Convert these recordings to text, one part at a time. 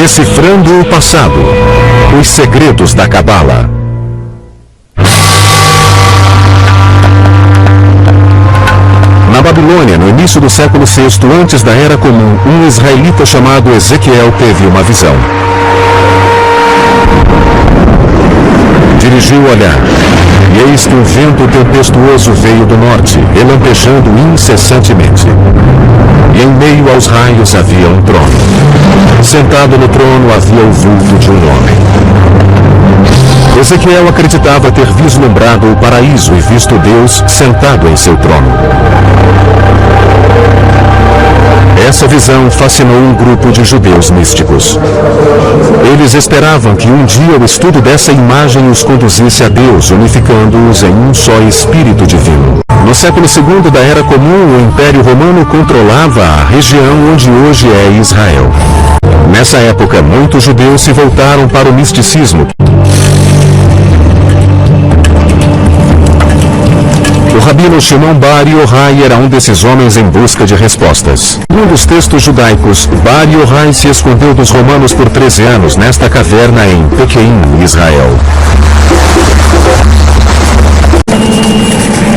Decifrando o passado. Os segredos da Cabala. Na Babilônia, no início do século VI antes da Era Comum, um israelita chamado Ezequiel teve uma visão. Dirigiu o olhar, e eis que um vento tempestuoso veio do norte, relampejando incessantemente. E em meio aos raios havia um trono. Sentado no trono havia o vulto de um homem. Ezequiel acreditava ter vislumbrado o paraíso e visto Deus sentado em seu trono. Essa visão fascinou um grupo de judeus místicos. Eles esperavam que um dia o estudo dessa imagem os conduzisse a Deus, unificando-os em um só Espírito Divino. No século II da Era Comum, o Império Romano controlava a região onde hoje é Israel. Nessa época, muitos judeus se voltaram para o misticismo. O rabino Shimon Bar Yochai era um desses homens em busca de respostas. Segundo os textos judaicos, Bar Yochai se escondeu dos romanos por 13 anos nesta caverna em Pequim, Israel.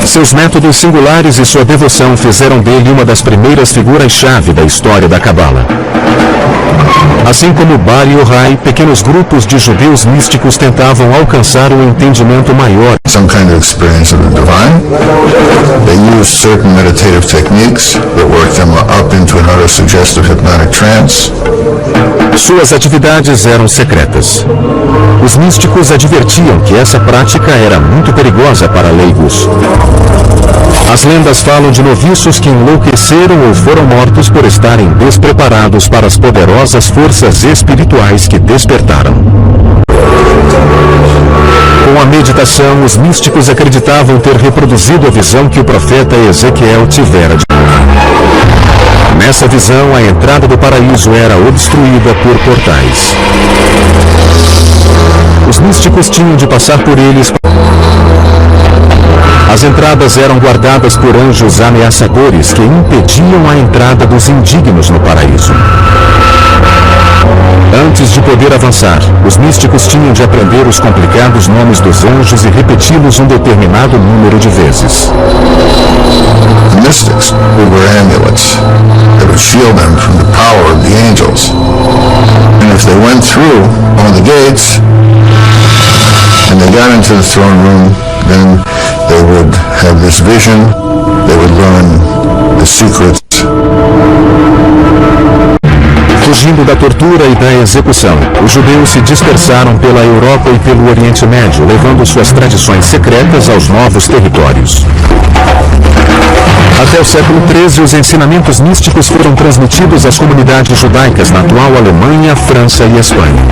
Seus métodos singulares e sua devoção fizeram dele uma das primeiras figuras-chave da história da Cabala. Assim como Bar Yochai, pequenos grupos de judeus místicos tentavam alcançar um entendimento maior. Some kind of experience of the divine. They use certain meditative techniques that work them up into another suggestive hypnotic trance. Suas atividades eram secretas. Os místicos advertiam que essa prática era muito perigosa para leigos. As lendas falam de noviços que enlouqueceram ou foram mortos por estarem despreparados para as poderosas forças espirituais que despertaram. Com a meditação, os místicos acreditavam ter reproduzido a visão que o profeta Ezequiel tivera. Nessa visão, a entrada do paraíso era obstruída por portais. Os místicos tinham de passar por eles. As entradas eram guardadas por anjos ameaçadores que impediam a entrada dos indignos no paraíso. Antes de poder avançar, os místicos tinham de aprender os complicados nomes dos anjos e repeti-los um determinado número de vezes. The mystics would wear amulets that would shield them from the power of the angels. And if they went through one of the gates and they got into the throne room, then they would have this vision, they would learn the secrets. Fugindo da tortura e da execução, os judeus se dispersaram pela Europa e pelo Oriente Médio, levando suas tradições secretas aos novos territórios. Até o século XIII, os ensinamentos místicos foram transmitidos às comunidades judaicas na atual Alemanha, França e Espanha.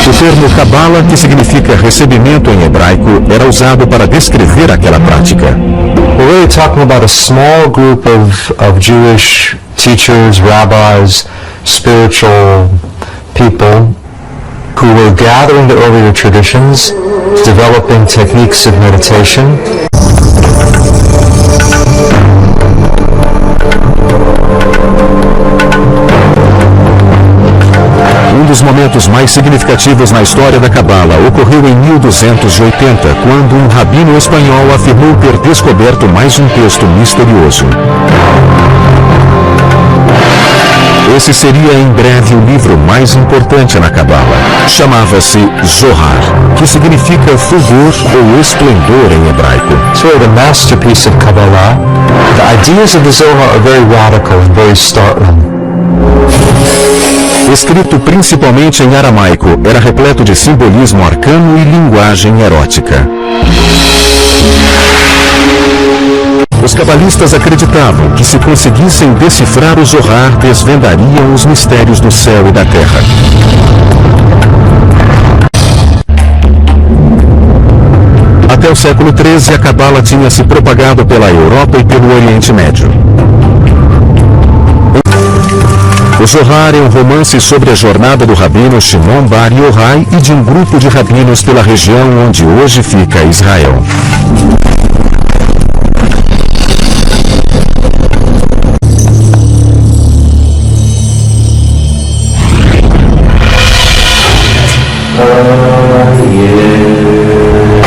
O termo Cabala, que significa recebimento em hebraico, era usado para descrever aquela prática. We're really talking about a small group of Jewish teachers, rabbis, spiritual people who were gathering the earlier traditions, developing techniques of meditation. Um dos momentos mais significativos na história da Cabala ocorreu em 1280, quando um rabino espanhol afirmou ter descoberto mais um texto misterioso. Esse seria em breve o livro mais importante na Cabala. Chamava-se Zohar, que significa fulgor ou esplendor em hebraico. Sort of the masterpiece of Kabbalah. The ideas of the Zohar are very radical and very startling. Escrito principalmente em aramaico, era repleto de simbolismo arcano e linguagem erótica. Os cabalistas acreditavam que se conseguissem decifrar o Zohar, desvendariam os mistérios do céu e da terra. Até o século XIII, a Cabala tinha se propagado pela Europa e pelo Oriente Médio. O Zohar é um romance sobre a jornada do rabino Shimon Bar Yochai e de um grupo de rabinos pela região onde hoje fica Israel.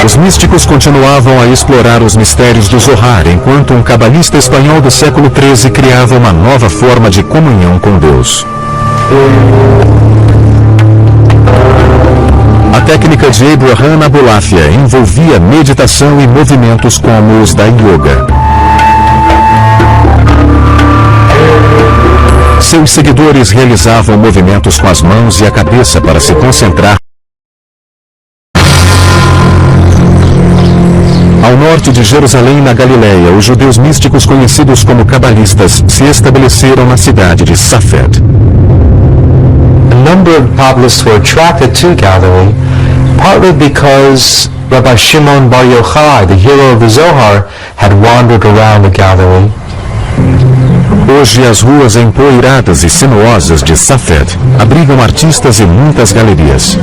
Os místicos continuavam a explorar os mistérios do Zohar, enquanto um cabalista espanhol do século XIII criava uma nova forma de comunhão com Deus. A técnica de Abraham Abulafia envolvia meditação e movimentos como os da yoga. Seus seguidores realizavam movimentos com as mãos e a cabeça para se concentrar. Ao norte de Jerusalém, na Galileia, os judeus místicos conhecidos como cabalistas se estabeleceram na cidade de Safed. A number of Kabbalists were attracted to Galilee, partly because Rabbi Shimon Bar Yochai, the hero of the Zohar, had wandered around the Galilee. Hoje, as ruas empoeiradas e sinuosas de Safed abrigam artistas e muitas galerias.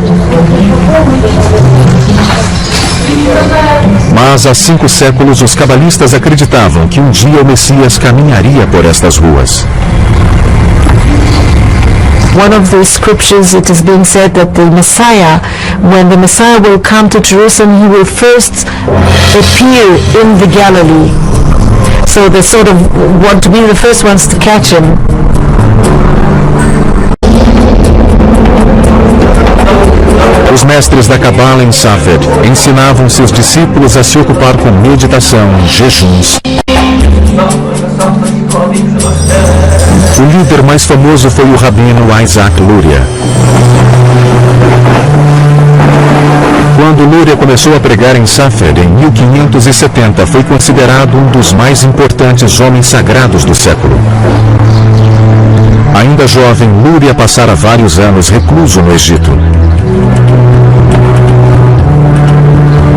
Mas há 5 séculos os cabalistas acreditavam que um dia o Messias caminharia por estas ruas. One of the scriptures, it is being said that the Messiah, when the Messiah will come to Jerusalem, he will first appear in the Galilee. So they sort of want to be the first ones to catch him. Os mestres da Cabala em Safed ensinavam seus discípulos a se ocupar com meditação, jejuns. O líder mais famoso foi o rabino Isaac Luria. Quando Luria começou a pregar em Safed em 1570, foi considerado um dos mais importantes homens sagrados do século. Ainda jovem, Luria passara vários anos recluso no Egito.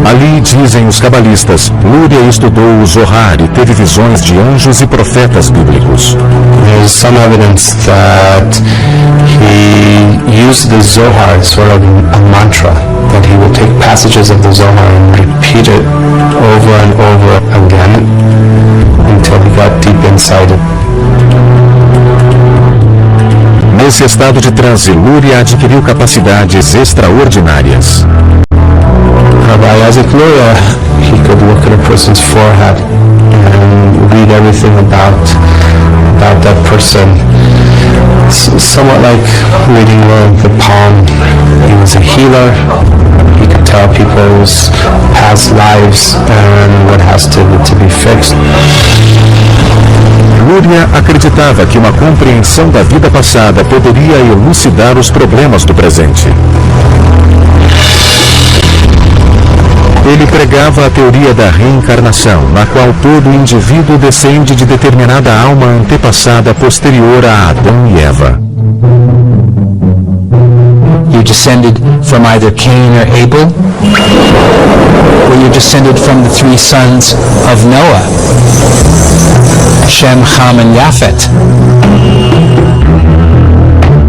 Ali, dizem os cabalistas, Luria estudou o Zohar e teve visões de anjos e profetas bíblicos. There's some evidence that he used the Zohar as sort of a mantra, that he would take passages of the Zohar and repeat it over and over again until he got deep inside it. Nesse estado de transe, Luria adquiriu capacidades extraordinárias. Rabbi Isaac Luria, he could look at a person's forehead and read everything about that person. Somewhat like reading the palm. He was a healer. He could tell people's past lives and what has to be fixed. Luria acreditava que uma compreensão da vida passada poderia elucidar os problemas do presente. Ele pregava a teoria da reencarnação, na qual todo indivíduo descende de determinada alma antepassada posterior a Adão e Eva. You descended from either Cain or Abel, or you descended from the 3 sons of Noah, Shem, Ham, and Japhet.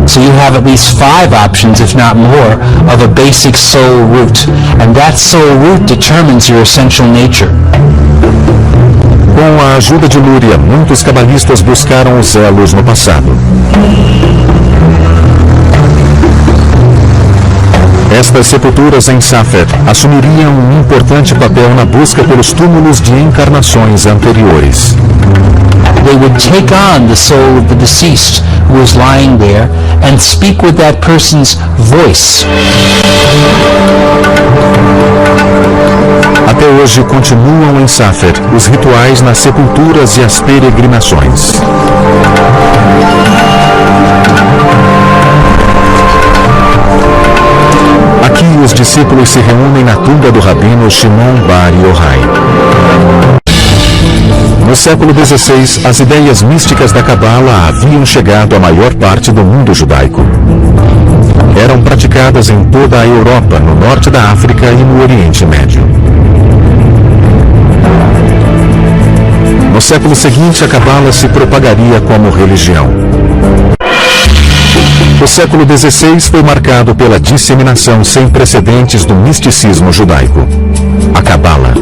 So you have at least 5 options, if not more, of a basic soul root. And that soul root determines your essential nature. Com a ajuda de Luria, muitos cabalistas buscaram os elos no passado. Estas sepulturas em Safed assumiriam um importante papel na busca pelos túmulos de encarnações anteriores. They would take on the soul of the deceased who was lying there and speak with that person's voice. Até hoje continuam em Safed os rituais nas sepulturas e as peregrinações. Aqui os discípulos se reúnem na tumba do rabino Shimon Bar Yochai. No século XVI, as ideias místicas da Cabala haviam chegado à maior parte do mundo judaico. Eram praticadas em toda a Europa, no norte da África e no Oriente Médio. No século seguinte, a Cabala se propagaria como religião. O século XVI foi marcado pela disseminação sem precedentes do misticismo judaico, a Cabala.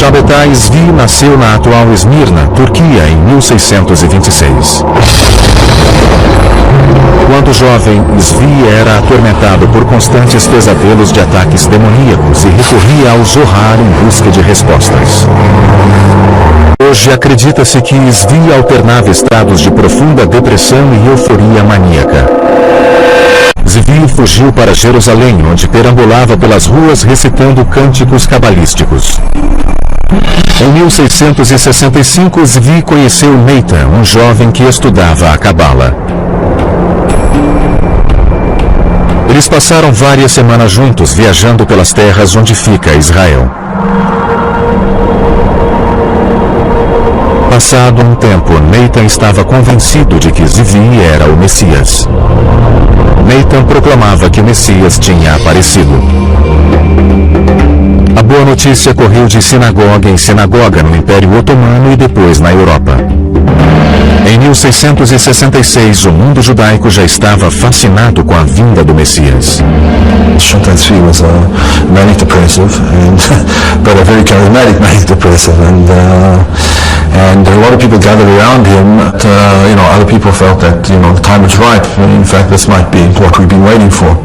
Şabetai Zvi nasceu na atual Esmirna, Turquia, em 1626. Quando jovem, Zvi era atormentado por constantes pesadelos de ataques demoníacos e recorria ao Zohar em busca de respostas. Hoje acredita-se que Zvi alternava estados de profunda depressão e euforia maníaca. Zvi fugiu para Jerusalém, onde perambulava pelas ruas recitando cânticos cabalísticos. Em 1665, Zvi conheceu Neitan, um jovem que estudava a Cabala. Eles passaram várias semanas juntos, viajando pelas terras onde fica Israel. Passado um tempo, Neitan estava convencido de que Zvi era o Messias. Neitan proclamava que o Messias tinha aparecido. A boa notícia correu de sinagoga em sinagoga no Império Otomano e depois na Europa. Em 1666, o mundo judaico já estava fascinado com a vinda do Messias. Shabtai Tzvi was a manic depressive, but a very charismatic manic depressive, and a lot of people gathered around him. Other people felt that the time was ripe. In fact, this might be what we've been waiting for.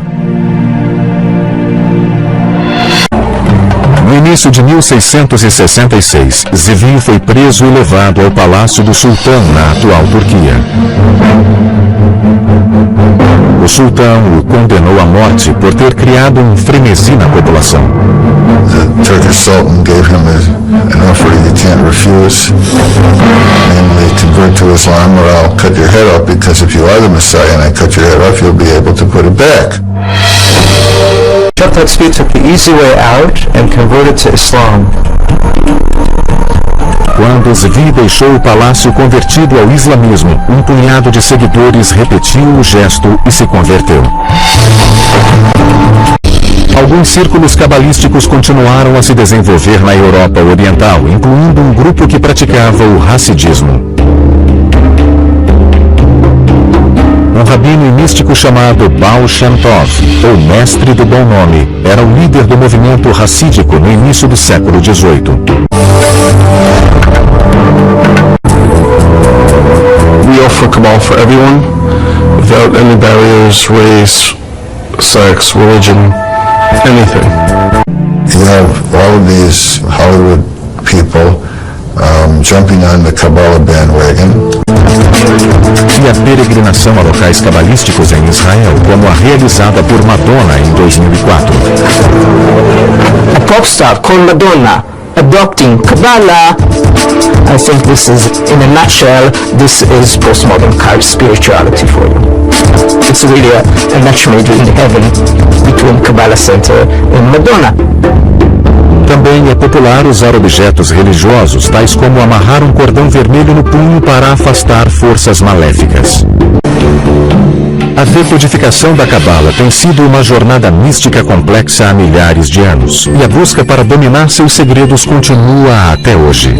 No início de 1666, Zvi foi preso e levado ao palácio do sultão na atual Turquia. O sultão o condenou à morte por ter criado um frenesi na população. The Turkish Sultan gave him an offer he can't refuse, namely convert to Islam or I'll cut your head off, because if you are the Messiah and I cut your head off, you'll be able to put it back. Shabtai Tzvi took the easy way out and converted to Islam. Quando Zvi deixou o palácio convertido ao islamismo, um punhado de seguidores repetiu o gesto e se converteu. Alguns círculos cabalísticos continuaram a se desenvolver na Europa Oriental, incluindo um grupo que praticava o Hassidismo. Um rabino e místico chamado Baal Shem Tov, ou Mestre do Bom Nome, era o líder do movimento hassídico no início do século XVIII. We offer Kabbalah for everyone, without any barriers, race, sex, religion, anything. You have all of these Hollywood people jumping on the Kabbalah bandwagon. E a peregrinação a locais cabalísticos em Israel, como a realizada por Madonna em 2004. A pop star called Madonna adopting Kabbalah. I think this is, in a nutshell, this is postmodern spirituality for you. It's really a match made in heaven between Kabbalah Center and Madonna. Também é popular usar objetos religiosos, tais como amarrar um cordão vermelho no punho para afastar forças maléficas. A decodificação da Cabala tem sido uma jornada mística complexa há milhares de anos, e a busca para dominar seus segredos continua até hoje.